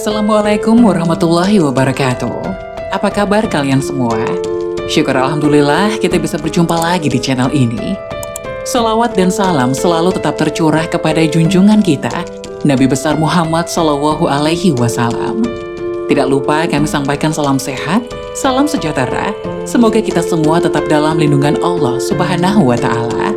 Assalamualaikum warahmatullahi wabarakatuh. Apa kabar kalian semua? Syukur Alhamdulillah kita bisa berjumpa lagi di channel ini. Salawat dan salam selalu tetap tercurah kepada junjungan kita, Nabi besar Muhammad Sallallahu Alaihi Wasallam. Tidak lupa kami sampaikan salam sehat, salam sejahtera. Semoga kita semua tetap dalam lindungan Allah Subhanahu wa Ta'ala.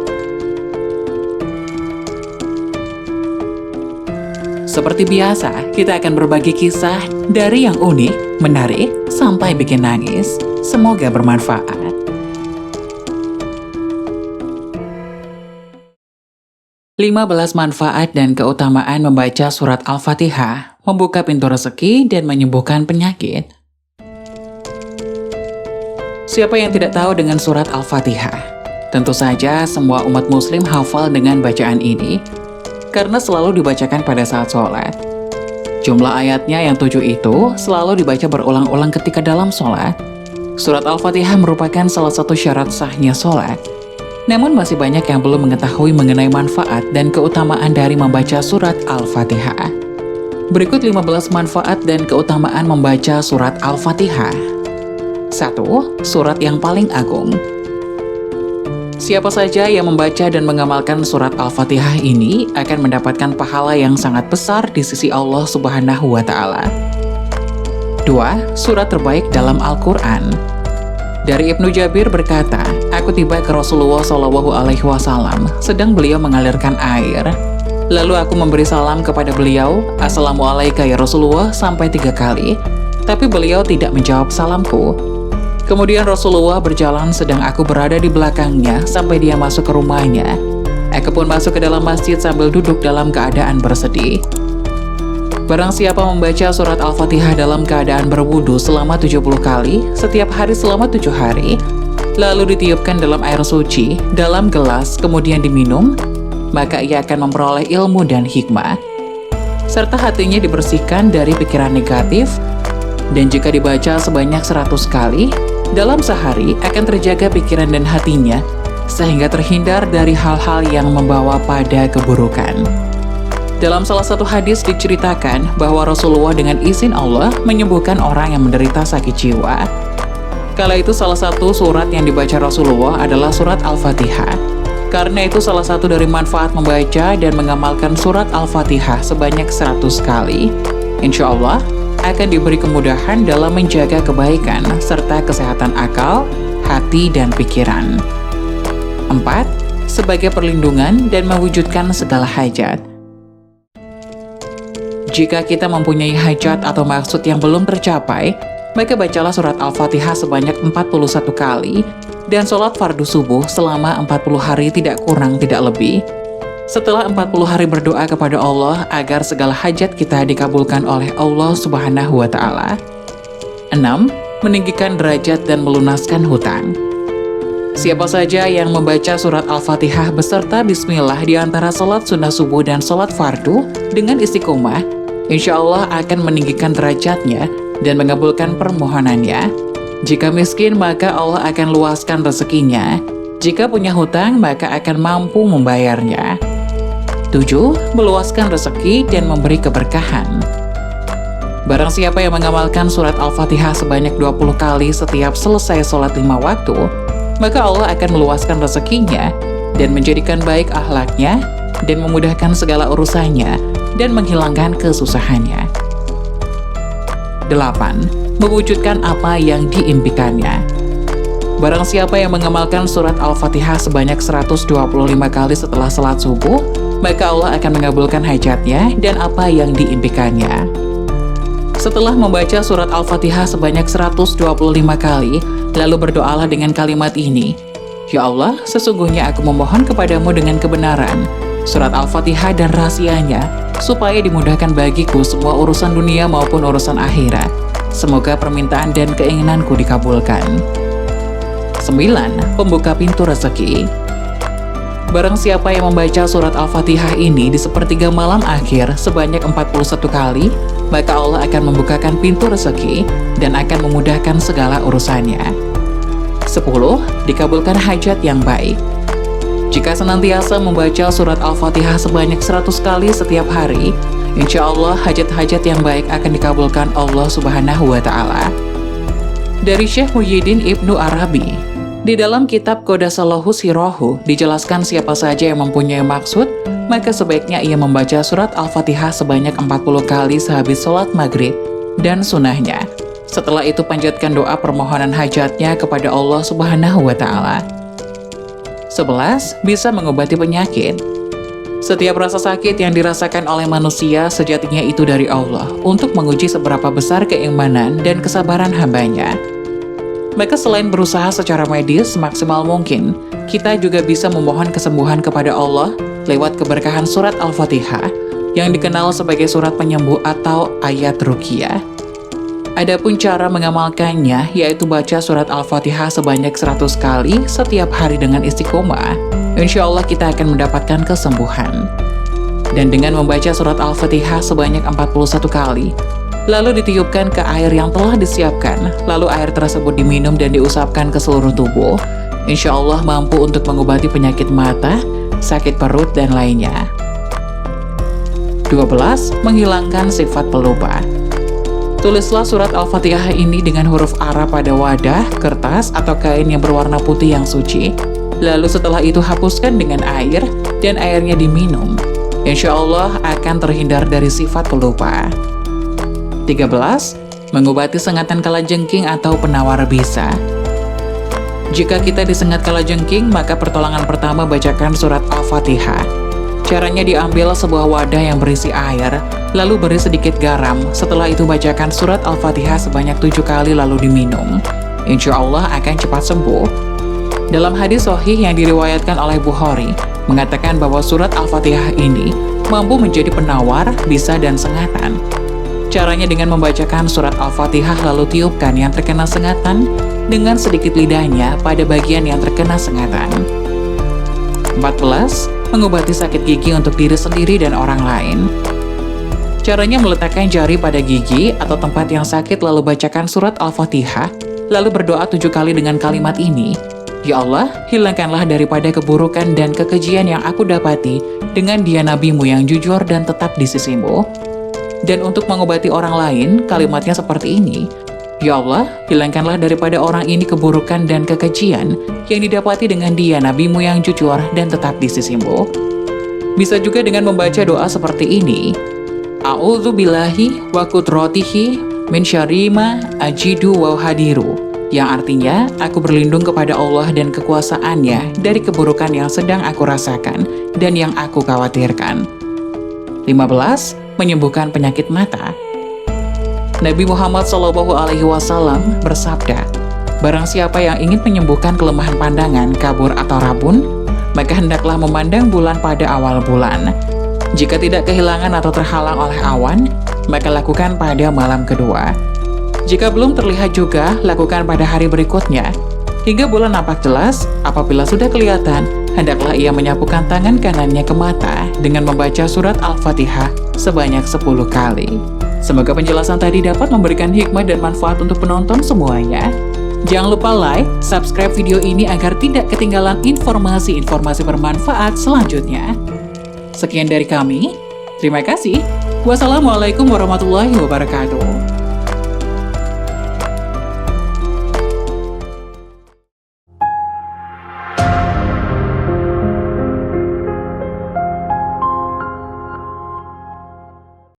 Seperti biasa, kita akan berbagi kisah dari yang unik, menarik, sampai bikin nangis. Semoga bermanfaat. "15 manfaat dan keutamaan membaca surat Al-Fatihah, membuka pintu rezeki dan menyembuhkan penyakit." Siapa yang tidak tahu dengan surat Al-Fatihah? Tentu saja semua umat muslim hafal dengan bacaan ini, karena selalu dibacakan pada saat sholat. Jumlah ayatnya yang 7 itu selalu dibaca berulang-ulang ketika dalam sholat. Surat Al-Fatihah merupakan salah satu syarat sahnya sholat. Namun masih banyak yang belum mengetahui mengenai manfaat dan keutamaan dari membaca surat Al-Fatihah. Berikut 15 manfaat dan keutamaan membaca surat Al-Fatihah. 1. Surat yang paling agung. Siapa saja yang membaca dan mengamalkan surat Al-Fatihah ini akan mendapatkan pahala yang sangat besar di sisi Allah Subhanahu wa Ta'ala. 2. Surat terbaik dalam Al-Quran. Dari Ibnu Jabir berkata, "Aku tiba ke Rasulullah SAW, sedang beliau mengalirkan air. Lalu aku memberi salam kepada beliau, 'Assalamualaikum ya Rasulullah,' sampai 3 kali. Tapi beliau tidak menjawab salamku. Kemudian Rasulullah berjalan sedang aku berada di belakangnya sampai dia masuk ke rumahnya. Aku pun masuk ke dalam masjid sambil duduk dalam keadaan bersedih. Barang siapa membaca surat Al-Fatihah dalam keadaan berwudu selama 70 kali, setiap hari selama 7 hari, lalu ditiupkan dalam air suci, dalam gelas, kemudian diminum, maka ia akan memperoleh ilmu dan hikmah. Serta hatinya dibersihkan dari pikiran negatif, dan jika dibaca sebanyak 100 kali, dalam sehari akan terjaga pikiran dan hatinya, sehingga terhindar dari hal-hal yang membawa pada keburukan. Dalam salah satu hadis diceritakan bahwa Rasulullah dengan izin Allah menyembuhkan orang yang menderita sakit jiwa. Kala itu salah satu surat yang dibaca Rasulullah adalah surat Al-Fatihah. Karena itu salah satu dari manfaat membaca dan mengamalkan surat Al-Fatihah sebanyak 100 kali. Insya Allah akan diberi kemudahan dalam menjaga kebaikan serta kesehatan akal, hati, dan pikiran. 4. Sebagai perlindungan dan mewujudkan segala hajat. Jika kita mempunyai hajat atau maksud yang belum tercapai, maka bacalah surat Al-Fatihah sebanyak 41 kali dan sholat fardu subuh selama 40 hari tidak kurang tidak lebih. Setelah 40 hari berdoa kepada Allah agar segala hajat kita dikabulkan oleh Allah Subhanahu wa Ta'ala. 6. Meninggikan derajat dan melunaskan hutang. Siapa saja yang membaca surat Al-Fatihah beserta bismillah di antara sholat sunnah subuh dan sholat fardu dengan istiqomah, insya Allah akan meninggikan derajatnya dan mengabulkan permohonannya. Jika miskin, maka Allah akan luaskan rezekinya. Jika punya hutang, maka akan mampu membayarnya. 7. Meluaskan rezeki dan memberi keberkahan. Barang siapa yang mengamalkan surat Al-Fatihah sebanyak 20 kali setiap selesai sholat 5 waktu, maka Allah akan meluaskan rezekinya dan menjadikan baik akhlaknya dan memudahkan segala urusannya dan menghilangkan kesusahannya. 8. Mewujudkan apa yang diimpikannya. Barang siapa yang mengamalkan surat Al-Fatihah sebanyak 125 kali setelah salat subuh, maka Allah akan mengabulkan hajatnya dan apa yang diimpikannya. Setelah membaca surat Al-Fatihah sebanyak 125 kali, lalu berdoalah dengan kalimat ini, "Ya Allah, sesungguhnya aku memohon kepadamu dengan kebenaran surat Al-Fatihah dan rahasianya, supaya dimudahkan bagiku semua urusan dunia maupun urusan akhirat. Semoga permintaan dan keinginanku dikabulkan." 9. Pembuka pintu rezeki. Barang siapa yang membaca surat Al-Fatihah ini di sepertiga malam akhir sebanyak 41 kali, maka Allah akan membukakan pintu rezeki dan akan memudahkan segala urusannya. 10. Dikabulkan hajat yang baik. Jika senantiasa membaca surat Al-Fatihah sebanyak 100 kali setiap hari, Insya Allah hajat-hajat yang baik akan dikabulkan Allah Subhanahu wa Ta'ala. Dari Syekh Muhyiddin Ibnu Arabi, di dalam kitab Qadasallahu Sirrohu dijelaskan siapa saja yang mempunyai maksud, maka sebaiknya ia membaca surat Al-Fatihah sebanyak 40 kali sehabis sholat maghrib dan sunnahnya. Setelah itu panjatkan doa permohonan hajatnya kepada Allah Subhanahu wa Ta'ala. 11. Bisa mengobati penyakit. Setiap rasa sakit yang dirasakan oleh manusia sejatinya itu dari Allah untuk menguji seberapa besar keimanan dan kesabaran hambanya. Maka selain berusaha secara medis semaksimal mungkin, kita juga bisa memohon kesembuhan kepada Allah lewat keberkahan surat Al-Fatihah yang dikenal sebagai surat penyembuh atau ayat ruqyah. Adapun cara mengamalkannya yaitu baca surat Al-Fatihah sebanyak 100 kali setiap hari dengan istiqomah. Insya Allah kita akan mendapatkan kesembuhan. Dan dengan membaca surat Al-Fatihah sebanyak 41 kali, lalu ditiupkan ke air yang telah disiapkan, lalu air tersebut diminum dan diusapkan ke seluruh tubuh, insya Allah mampu untuk mengobati penyakit mata, sakit perut, dan lainnya. 12. Menghilangkan sifat pelupa. Tulislah surat Al-Fatihah ini dengan huruf Arab pada wadah, kertas, atau kain yang berwarna putih yang suci. Lalu setelah itu hapuskan dengan air, dan airnya diminum. Insya Allah akan terhindar dari sifat pelupa. 13. Mengobati sengatan kalajengking atau penawar bisa. Jika kita disengat kalajengking, maka pertolongan pertama bacakan surat Al-Fatihah. Caranya diambil sebuah wadah yang berisi air, lalu beri sedikit garam, setelah itu bacakan surat Al-Fatihah sebanyak 7 kali lalu diminum. Insya Allah akan cepat sembuh. Dalam hadis sahih yang diriwayatkan oleh Bukhari, mengatakan bahwa surat Al-Fatihah ini mampu menjadi penawar, bisa, dan sengatan. Caranya dengan membacakan surat Al-Fatihah lalu tiupkan yang terkena sengatan dengan sedikit lidahnya pada bagian yang terkena sengatan. 14. Mengobati sakit gigi untuk diri sendiri dan orang lain. Caranya meletakkan jari pada gigi atau tempat yang sakit lalu bacakan surat Al-Fatihah, lalu berdoa 7 kali dengan kalimat ini, Ya Allah, hilangkanlah daripada keburukan dan kekejian yang aku dapati dengan dia nabimu yang jujur dan tetap di sisimu. Dan untuk mengobati orang lain, kalimatnya seperti ini, Ya Allah, hilangkanlah daripada orang ini keburukan dan kekejian yang didapati dengan dia nabimu yang jujur dan tetap di sisimu. Bisa juga dengan membaca doa seperti ini, A'udzu billahi wa qudratihi min syarri ma ajidu wa hadiru, yang artinya, aku berlindung kepada Allah dan kekuasaannya dari keburukan yang sedang aku rasakan dan yang aku khawatirkan. 15. Menyembuhkan penyakit mata. Nabi Muhammad SAW bersabda, barang siapa yang ingin menyembuhkan kelemahan pandangan, kabur atau rabun, maka hendaklah memandang bulan pada awal bulan. Jika tidak kehilangan atau terhalang oleh awan, maka lakukan pada malam kedua. Jika belum terlihat juga, lakukan pada hari berikutnya. Hingga bulan nampak jelas, apabila sudah kelihatan, hendaklah ia menyapukan tangan kanannya ke mata dengan membaca surat Al-Fatihah sebanyak 10 kali. Semoga penjelasan tadi dapat memberikan hikmah dan manfaat untuk penonton semuanya. Jangan lupa like, subscribe video ini agar tidak ketinggalan informasi-informasi bermanfaat selanjutnya. Sekian dari kami, terima kasih. Wassalamualaikum warahmatullahi wabarakatuh.